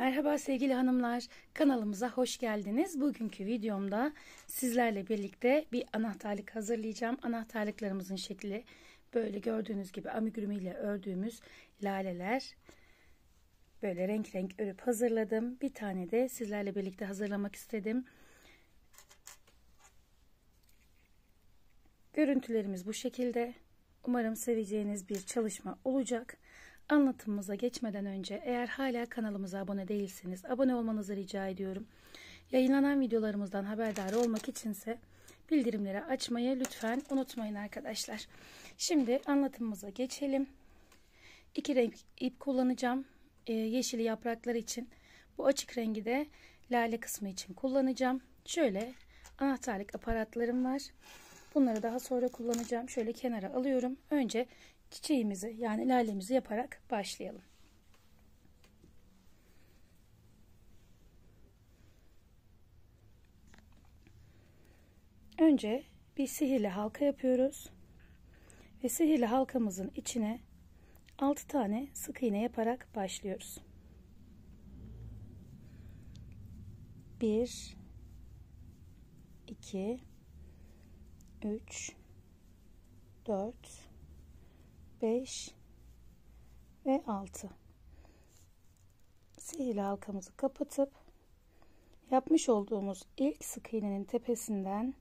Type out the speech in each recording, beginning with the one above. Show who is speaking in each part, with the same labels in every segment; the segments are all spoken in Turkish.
Speaker 1: Merhaba sevgili hanımlar, kanalımıza hoş geldiniz. Bugünkü videomda sizlerle birlikte bir anahtarlık hazırlayacağım. Anahtarlıklarımızın şekli böyle gördüğünüz gibi amigurumi ile ördüğümüz laleler. Böyle renk renk örüp hazırladım. Bir tane de sizlerle birlikte hazırlamak istedim. Görüntülerimiz bu şekilde. Umarım seveceğiniz bir çalışma olacak. Anlatımımıza geçmeden önce eğer hala kanalımıza abone değilseniz abone olmanızı rica ediyorum. Yayınlanan videolarımızdan haberdar olmak içinse bildirimleri açmayı lütfen unutmayın arkadaşlar. Şimdi anlatımımıza geçelim. İki renk ip kullanacağım. Yeşili yapraklar için. Bu açık rengi de lale kısmı için kullanacağım. Şöyle anahtarlık aparatlarım var. Bunları daha sonra kullanacağım. Şöyle kenara alıyorum. Önce çiçeğimizi yani lalemizi yaparak başlayalım. Önce bir sihirli halka yapıyoruz. Ve sihirli halkamızın içine 6 tane sık iğne yaparak başlıyoruz. 1 2 3 4 5 ve 6. Sihirli halkamızı kapatıp yapmış olduğumuz ilk sık iğnenin tepesinden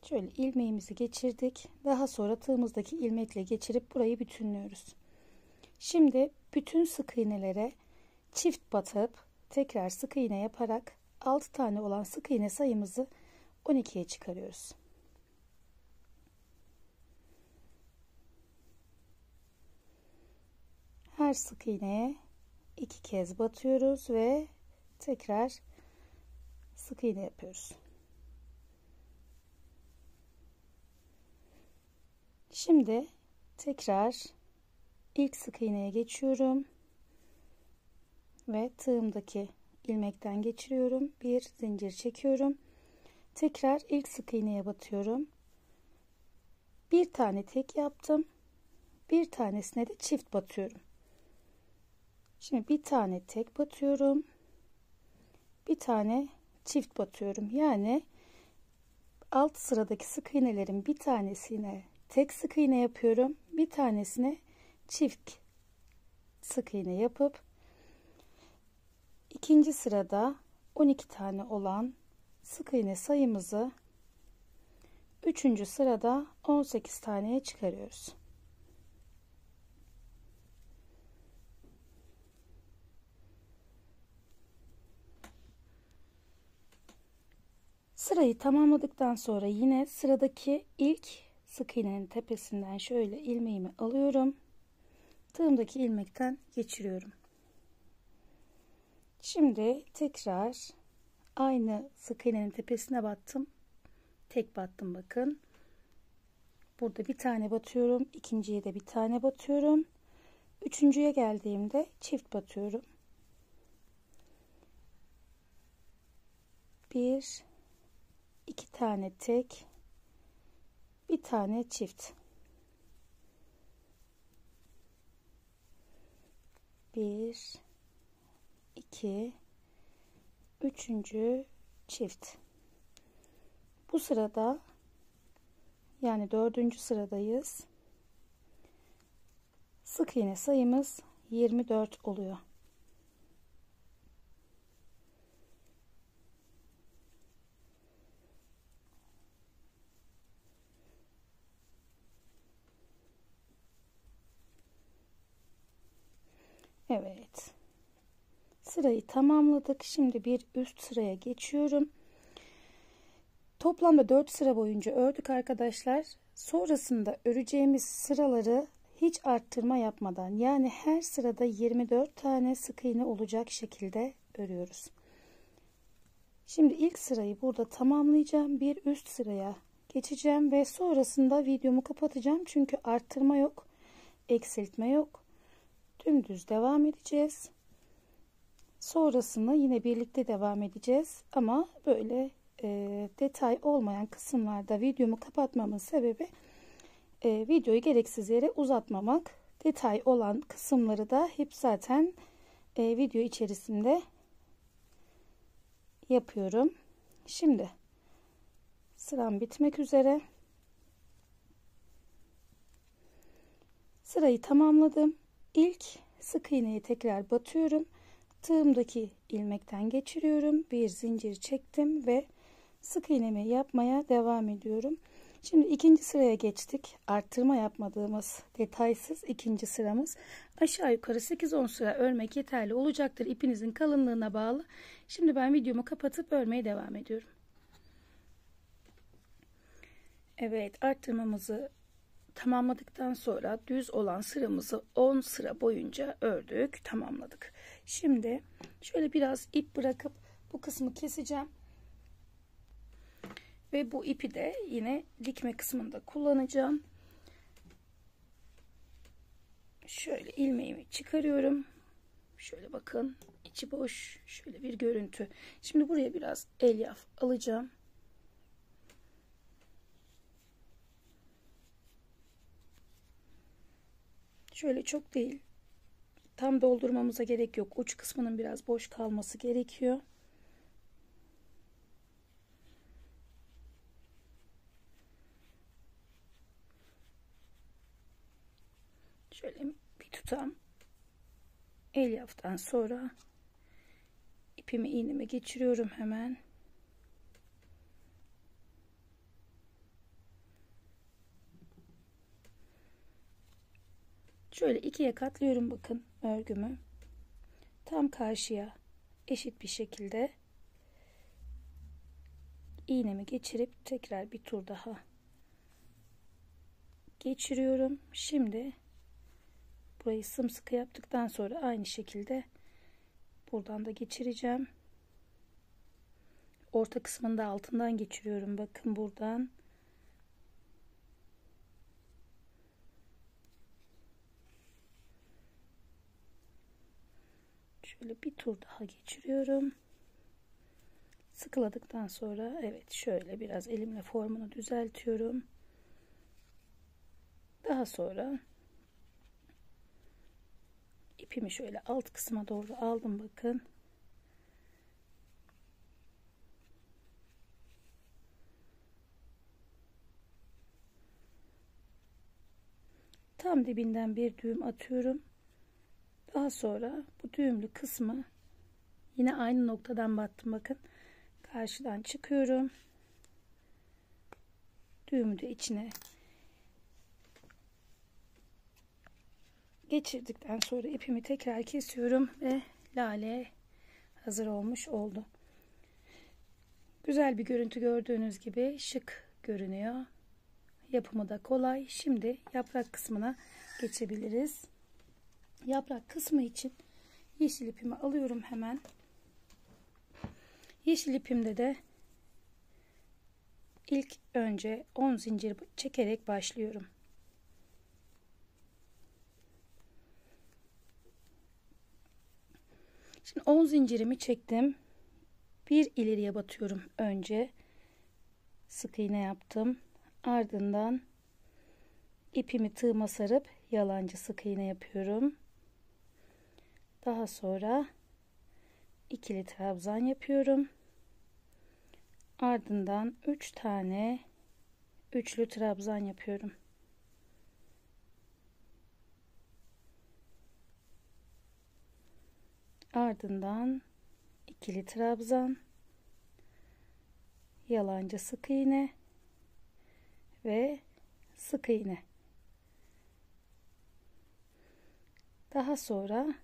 Speaker 1: şöyle ilmeğimizi geçirdik. Daha sonra tığımızdaki ilmekle geçirip burayı bütünlüyoruz. Şimdi bütün sık iğnelere çift batıp tekrar sık iğne yaparak 6 tane olan sık iğne sayımızı 12'ye çıkarıyoruz. Her sık iğneye 2 kez batıyoruz ve tekrar sık iğne yapıyoruz. Şimdi tekrar ilk sık iğneye geçiyorum ve tığımdaki ilmekten geçiriyorum. Bir zincir çekiyorum. Tekrar ilk sık iğneye batıyorum. Bir tane tek yaptım. Bir tanesine de çift batıyorum. Şimdi bir tane tek batıyorum. Bir tane çift batıyorum. Yani alt sıradaki sık iğnelerin bir tanesine tek sık iğne yapıyorum. Bir tanesine çift sık iğne yapıp ikinci sırada 12 tane olan sık iğne sayımızı 3. sırada 18 taneye çıkarıyoruz. Sırayı tamamladıktan sonra yine sıradaki ilk sık iğnenin tepesinden şöyle ilmeğimi alıyorum. Tığımdaki ilmekten geçiriyorum. Şimdi tekrar aynı sık iğnenin tepesine battım. Tek battım bakın. Burada bir tane batıyorum. İkinciye de bir tane batıyorum. Üçüncüye geldiğimde çift batıyorum. 1 2 tane tek, bir tane çift. 1 2 3. çift. Bu sırada yani 4. sıradayız. Sık iğne sayımız 24 oluyor. Evet. Sırayı tamamladık. Şimdi bir üst sıraya geçiyorum. Toplamda 4 sıra boyunca ördük arkadaşlar. Sonrasında öreceğimiz sıraları hiç arttırma yapmadan yani her sırada 24 tane sık iğne olacak şekilde örüyoruz. Şimdi ilk sırayı burada tamamlayacağım. Bir üst sıraya geçeceğim ve sonrasında videomu kapatacağım. Çünkü arttırma yok, eksiltme yok. Dümdüz devam edeceğiz. Sonrasında yine birlikte devam edeceğiz. Ama böyle detay olmayan kısımlarda videomu kapatmamın sebebi videoyu gereksiz yere uzatmamak. Detay olan kısımları da hep zaten video içerisinde yapıyorum. Şimdi sıram bitmek üzere. Sırayı tamamladım. İlk sık iğneyi tekrar batıyorum. Tığımdaki ilmekten geçiriyorum. Bir zincir çektim ve sık iğnemi yapmaya devam ediyorum. Şimdi ikinci sıraya geçtik. Arttırma yapmadığımız detaysız ikinci sıramız. Aşağı yukarı 8-10 sıra örmek yeterli olacaktır. İpinizin kalınlığına bağlı. Şimdi ben videomu kapatıp örmeye devam ediyorum. Evet, arttırmamızı tamamladıktan sonra düz olan sıramızı 10 sıra boyunca ördük, tamamladık. Şimdi şöyle biraz ip bırakıp bu kısmı keseceğim. Ve bu ipi de yine dikme kısmında kullanacağım. Şöyle ilmeğimi çıkarıyorum. Şöyle bakın, içi boş, şöyle bir görüntü. Şimdi buraya biraz elyaf alacağım. Şöyle çok değil, tam doldurmamıza gerek yok. Uç kısmının biraz boş kalması gerekiyor. Şöyle bir tutam elyaftan sonra ipimi iğneme geçiriyorum hemen. Şöyle ikiye katlıyorum bakın örgümü. Tam karşıya eşit bir şekilde iğnemi geçirip tekrar bir tur daha geçiriyorum. Şimdi burayı sımsıkı yaptıktan sonra aynı şekilde buradan da geçireceğim. Orta kısmında altından geçiriyorum. Bakın buradan. Şöyle bir tur daha geçiriyorum. Sıkıladıktan sonra evet şöyle biraz elimle formunu düzeltiyorum. Daha sonra ipimi şöyle alt kısma doğru aldım bakın. Tam dibinden bir düğüm atıyorum. Daha sonra bu düğümlü kısmı yine aynı noktadan battım bakın. Karşıdan çıkıyorum. Düğümü de içine geçirdikten sonra ipimi tekrar kesiyorum ve lale hazır olmuş oldu. Güzel bir görüntü, gördüğünüz gibi şık görünüyor. Yapımı da kolay. Şimdi yaprak kısmına geçebiliriz. Yaprak kısmı için yeşil ipimi alıyorum hemen. Yeşil ipimde de ilk önce 10 zincir çekerek başlıyorum. Şimdi 10 zincirimi çektim. Bir ileriye batıyorum önce. Sık iğne yaptım. Ardından ipimi tığıma sarıp yalancı sık iğne yapıyorum. Daha sonra ikili trabzan yapıyorum. Ardından 3 tane üçlü trabzan yapıyorum. Ardından ikili trabzan, yalancı sık iğne ve sık iğne. Daha sonra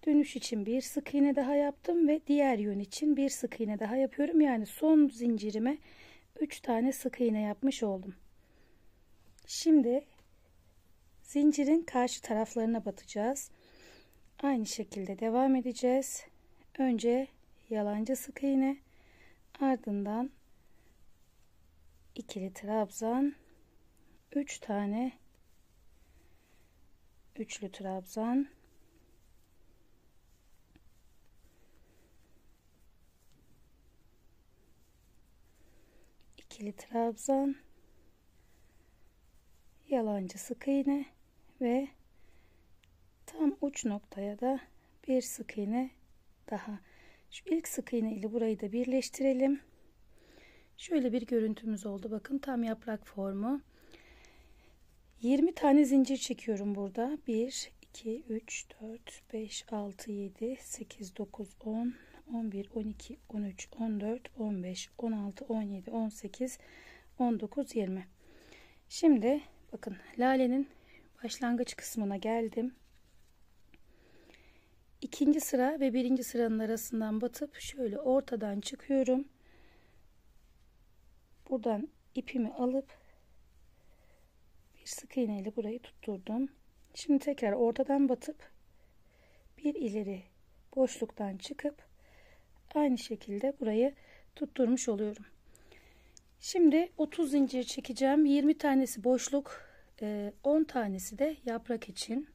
Speaker 1: dönüş için bir sık iğne daha yaptım ve diğer yön için bir sık iğne daha yapıyorum. Yani son zincirime 3 tane sık iğne yapmış oldum. Şimdi zincirin karşı taraflarına batacağız. Aynı şekilde devam edeceğiz. Önce yalancı sık iğne, ardından ikili trabzan, 3 tane üçlü trabzan, ikili trabzan, yalancı sık iğne ve tam uç noktaya da bir sık iğne daha. Şu ilk sık iğne ile burayı da birleştirelim. Şöyle bir görüntümüz oldu. Bakın tam yaprak formu. 20 tane zincir çekiyorum burada. 1, 2, 3, 4, 5, 6, 7, 8, 9, 10, 11, 12, 13, 14, 15, 16, 17, 18, 19, 20. Şimdi bakın lalenin başlangıç kısmına geldim. İkinci sıra ve birinci sıranın arasından batıp şöyle ortadan çıkıyorum. Buradan ipimi alıp bir sık iğne ile burayı tutturdum. Şimdi tekrar ortadan batıp bir ileri boşluktan çıkıp aynı şekilde burayı tutturmuş oluyorum. Şimdi 30 zincir çekeceğim. 20 tanesi boşluk, 10 tanesi de yaprak için.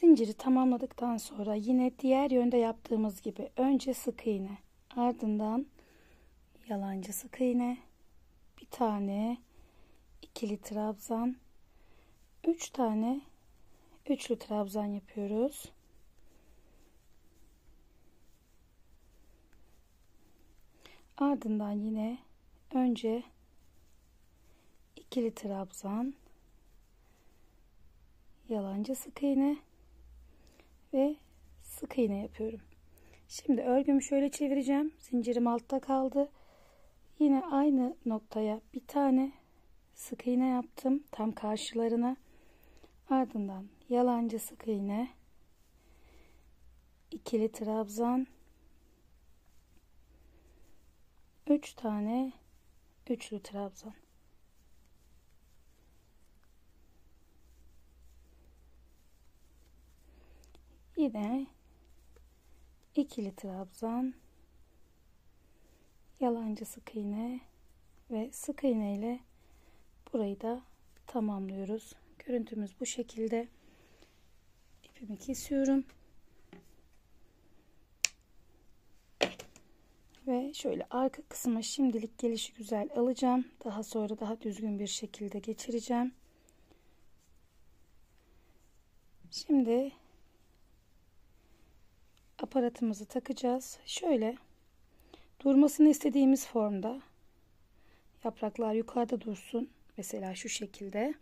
Speaker 1: Zinciri tamamladıktan sonra yine diğer yönde yaptığımız gibi önce sık iğne, ardından yalancı sık iğne, bir tane ikili trabzan, 3 tane üçlü trabzan yapıyoruz. Ardından yine önce ikili trabzan, yalancı sık iğne ve sık iğne yapıyorum. Şimdi örgümü şöyle çevireceğim. Zincirim altta kaldı. Yine aynı noktaya bir tane sık iğne yaptım. Tam karşılarına. Ardından yalancı sık iğne, ikili trabzan, 3 tane üçlü trabzan. Yine ikili trabzan, yalancı sık iğne ve sık iğne ile burayı da tamamlıyoruz. Görüntümüz bu şekilde. İpimi kesiyorum. Ve şöyle arka kısma şimdilik gelişigüzel alacağım. Daha sonra daha düzgün bir şekilde geçireceğim. Şimdi aparatımızı takacağız. Şöyle durmasını istediğimiz formda, yapraklar yukarıda dursun. Mesela şu şekilde.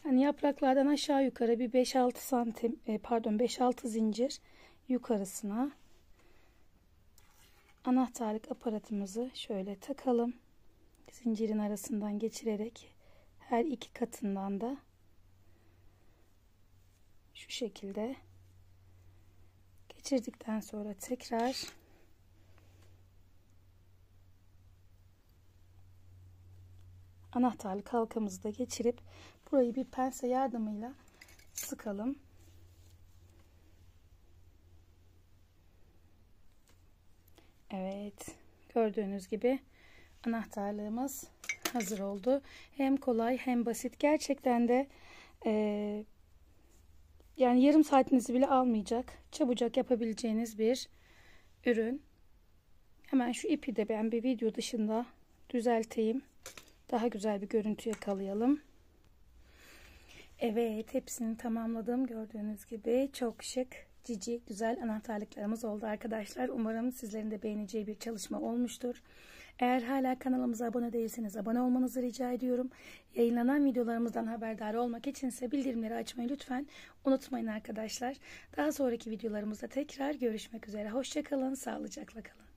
Speaker 1: Yani yapraklardan aşağı yukarı bir 5-6 santim, 5-6 zincir yukarısına anahtarlık aparatımızı şöyle takalım. Zincirin arasından geçirerek her iki katından da şu şekilde geçirdikten sonra tekrar anahtarlık halkamızı da geçirip burayı bir pense yardımıyla sıkalım. Evet, gördüğünüz gibi anahtarlığımız hazır oldu. Hem kolay hem basit. Gerçekten de yani yarım saatinizi bile almayacak, çabucak yapabileceğiniz bir ürün. Hemen şu ipi de ben bir video dışında düzelteyim. Daha güzel bir görüntü yakalayalım. Evet, hepsini tamamladım. Gördüğünüz gibi çok şık, cici, güzel anahtarlıklarımız oldu arkadaşlar. Umarım sizlerin de beğeneceği bir çalışma olmuştur. Eğer hala kanalımıza abone değilseniz abone olmanızı rica ediyorum. Yayınlanan videolarımızdan haberdar olmak içinse bildirimleri açmayı lütfen unutmayın arkadaşlar. Daha sonraki videolarımızda tekrar görüşmek üzere. Hoşça kalın, sağlıcakla kalın.